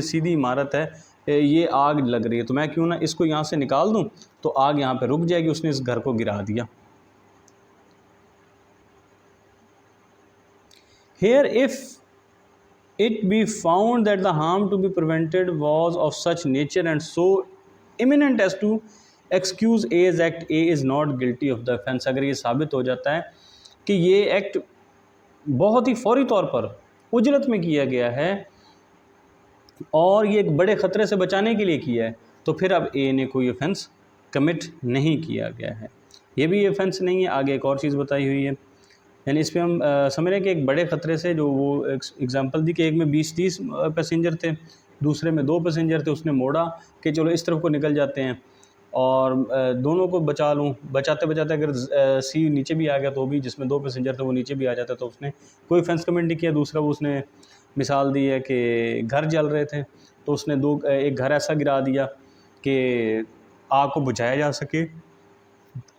सीधी इमारत है ये आग लग रही है, तो मैं क्यों ना इसको यहाँ से निकाल दूँ तो आग यहाँ पे रुक जाएगी, उसने इस घर को गिरा दिया। Here if it be found that the harm to be prevented was of such nature and so imminent as to excuse A's act, A is not guilty of the offense। अगर ये साबित हो जाता है कि ये एक्ट बहुत ही फौरी तौर पर उजरत में किया गया है, और ये एक बड़े ख़तरे से बचाने के लिए किया है, तो फिर अब ए ने कोई ऑफेंस कमिट नहीं किया गया है, ये भी ऑफेंस नहीं है। आगे एक और चीज़ बताई हुई है, यानी इस पर हम समझ रहे हैं कि एक बड़े ख़तरे से, जो वो एग्जांपल दी कि एक में 20-30 पैसेंजर थे, दूसरे में 2 पैसेंजर थे, उसने मोड़ा कि चलो इस तरफ को निकल जाते हैं और दोनों को बचा लूँ। बचाते बचाते अगर सी नीचे भी आ गया तो भी, जिसमें 2 पैसेंजर थे वो नीचे भी आ जाता, तो उसने कोई ऑफेंस कमिट नहीं किया। दूसरा वो उसने मिसाल दी है कि घर जल रहे थे तो उसने एक घर ऐसा गिरा दिया कि आग को बुझाया जा सके,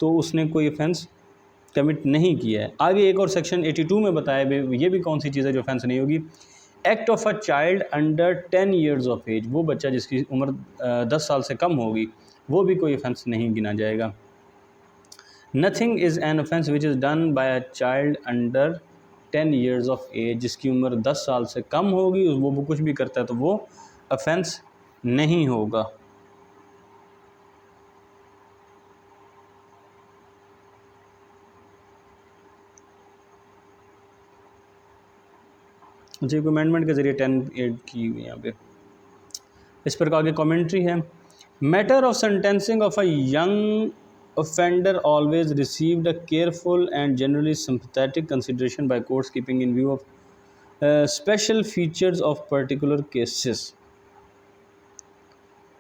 तो उसने कोई ऑफेंस कमिट नहीं किया है। आगे एक और सेक्शन 82 में बताया ये भी कौन सी चीज़ है जो ऑफेंस नहीं होगी। Act of a child under 10 years of age, वो बच्चा जिसकी उम्र 10 साल से कम होगी, वो भी कोई ऑफेंस नहीं गिना जाएगा। Nothing is an offence which is done by a child under 10 years of age, जिसकी उम्र 10 साल से कम होगी, वो कुछ भी करता है तो वो ऑफेंस नहीं होगा। जी, अमेंडमेंट के ज़रिए 10 ऐड की हुई यहाँ पे। इस पर आगे कमेंट्री है। Matter of sentencing of a young offender always received a careful and generally sympathetic consideration by courts, keeping in view of special features of particular cases.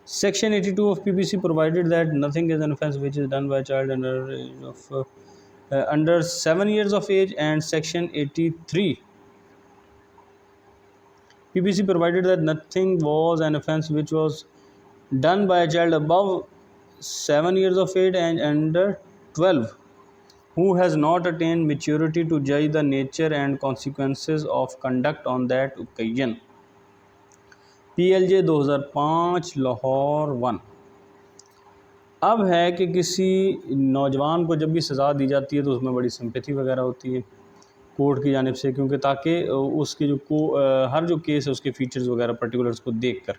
Section 82 of PPC provided that nothing is an offence which is done by a child under 7 years of age, and Section 83 PPC provided that nothing was an offence which was done by a child above 7 years of age and under 12 who has not attained maturity to judge the nature and consequences of conduct on that occasion. PLJ 2005 Lahore 1। अब है कि किसी नौजवान को जब भी सज़ा दी जाती है तो उसमें बड़ी सिंपैथी वगैरह होती है कोर्ट की जानिब से, क्योंकि ताकि उसके हर जो केस है उसके फीचर्स वगैरह पर्टिकुलर्स को देख कर।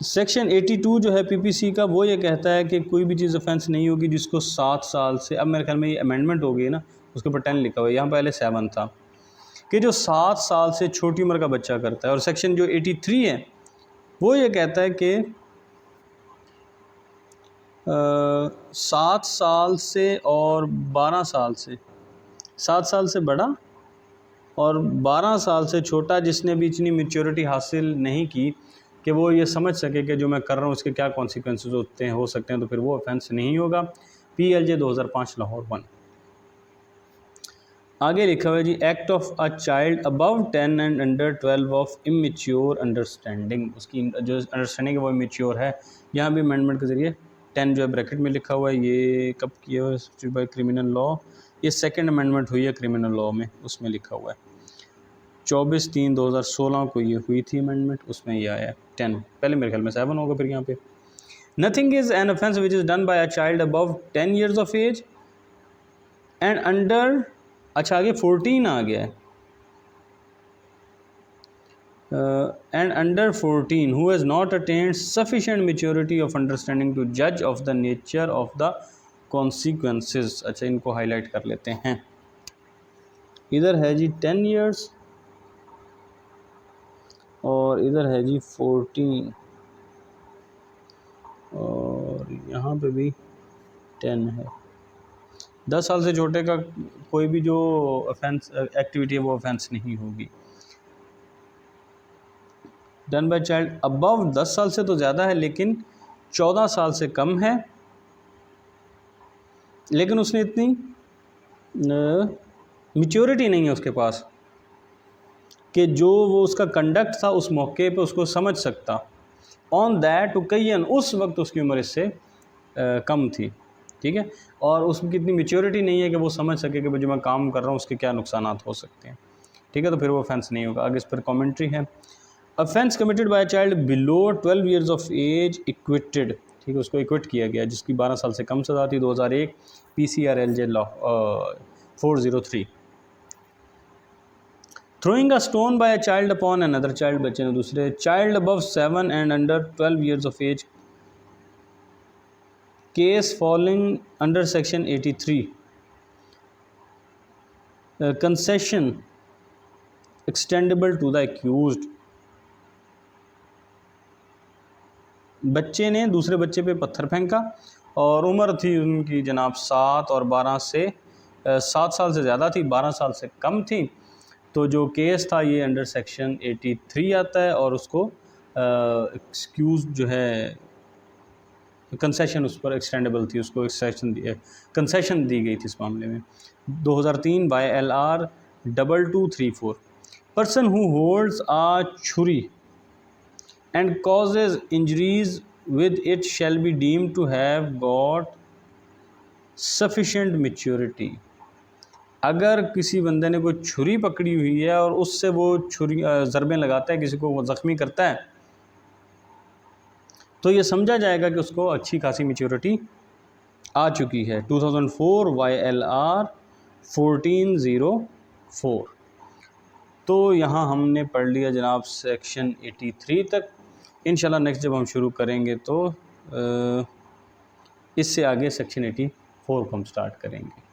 सेक्शन 82 जो है पीपीसी का, वो ये कहता है कि कोई भी चीज़ ऑफेंस नहीं होगी जिसको 7 साल से, अब मेरे ख्याल में ये अमेंडमेंट हो गई ना, उसके ऊपर 10 लिखा हुआ है, यहाँ पहले 7 था, कि जो 7 साल से छोटी उम्र का बच्चा करता है। और सेक्शन जो 83 है वो ये कहता है कि 7 साल से और 12 साल से, 7 साल से बड़ा और 12 साल से छोटा, जिसने भी इतनी मैच्योरिटी हासिल नहीं की कि वो ये समझ सके कि जो मैं कर रहा हूँ उसके क्या कॉन्सिक्वेंसेस हो सकते हैं, तो फिर वो ऑफेंस नहीं होगा। PLJ 2005 लाहौर 1। आगे लिखा हुआ है जी, act of a child above 10 and under 12 of immature understanding, उसकी जो अंडरस्टैंडिंग है वो इमेच्योर है। यहाँ भी अमेंडमेंट के ज़रिए 10 जो है ब्रैकेट में लिखा हुआ है, ये कब किया हुआ है बाई क्रिमिनल लॉ, ये सेकेंड अमेंडमेंट हुई है क्रिमिनल लॉ में, उसमें लिखा हुआ है 24/3/2016 को ये हुई थी अमेंडमेंट, उसमें ये आया 10, पहले मेरे ख्याल में 7 होगा फिर यहाँ पे। Nothing is an offence which is done by a child above 10 years of age and under, अच्छा आगे 14 आ गया है, and under 14 who has not attained sufficient maturity of understanding to जज of the nature of the consequences. अच्छा, इनको highlight कर लेते हैं। इधर है जी 10 ईयर्स और इधर है जी 14 और यहाँ पे भी 10 है। 10 साल से छोटे का कोई भी जो ऑफेंस एक्टिविटी है वो ऑफेंस नहीं होगी। डन बाय चाइल्ड अबव 10 साल से तो ज़्यादा है, लेकिन 14 साल से कम है, लेकिन उसने इतनी मैच्योरिटी नहीं है उसके पास कि जो वो उसका कंडक्ट था उस मौके पे उसको समझ सकता। ऑन दैट ओकेजन, उस वक्त उसकी उम्र इससे कम थी, ठीक है, और उसकी इतनी मैच्योरिटी नहीं है कि वो समझ सके कि जो मैं काम कर रहा हूँ उसके क्या नुकसान हो सकते हैं, ठीक है, तो फिर वो ऑफेंस नहीं होगा। आगे इस पर कमेंट्री है। Offence committed by child below 12 years of age acquitted, ठीक है, उसको इक्विट किया गया जिसकी 12 साल से कम सज़ा थी। 2001 PCRLJ law 403। Throwing a stone by a child upon another child, बच्चे ने दूसरे child above 7 and under 12 years of age, case falling under section 83 concession extendable to the accused. बच्चे ने दूसरे बच्चे पे पत्थर फेंका और उम्र थी उनकी जनाब 7 और 12 से 7 साल से ज़्यादा थी, 12 साल से कम थी। तो जो केस था ये अंडर सेक्शन 83 आता है और उसको एक्सक्यूज़ जो है कंसेशन उस पर एक्सटेंडेबल थी, उसको कंसेशन दी गई थी इस मामले में। 2003 by LR 2234 person who holds a छुरी and causes injuries with it shall be deemed to have got sufficient maturity। अगर किसी बंदे ने कोई छुरी पकड़ी हुई है और उससे वो छुरी ज़रबें लगाता है, किसी को वो ज़ख्मी करता है, तो ये समझा जाएगा कि उसको अच्छी खासी मैच्योरिटी आ चुकी है। 2004 YLR 1404। तो यहाँ हमने पढ़ लिया जनाब सेक्शन 83 तक। इंशाल्लाह नेक्स्ट जब हम शुरू करेंगे तो इससे आगे सेक्शन 84 को हम स्टार्ट करेंगे।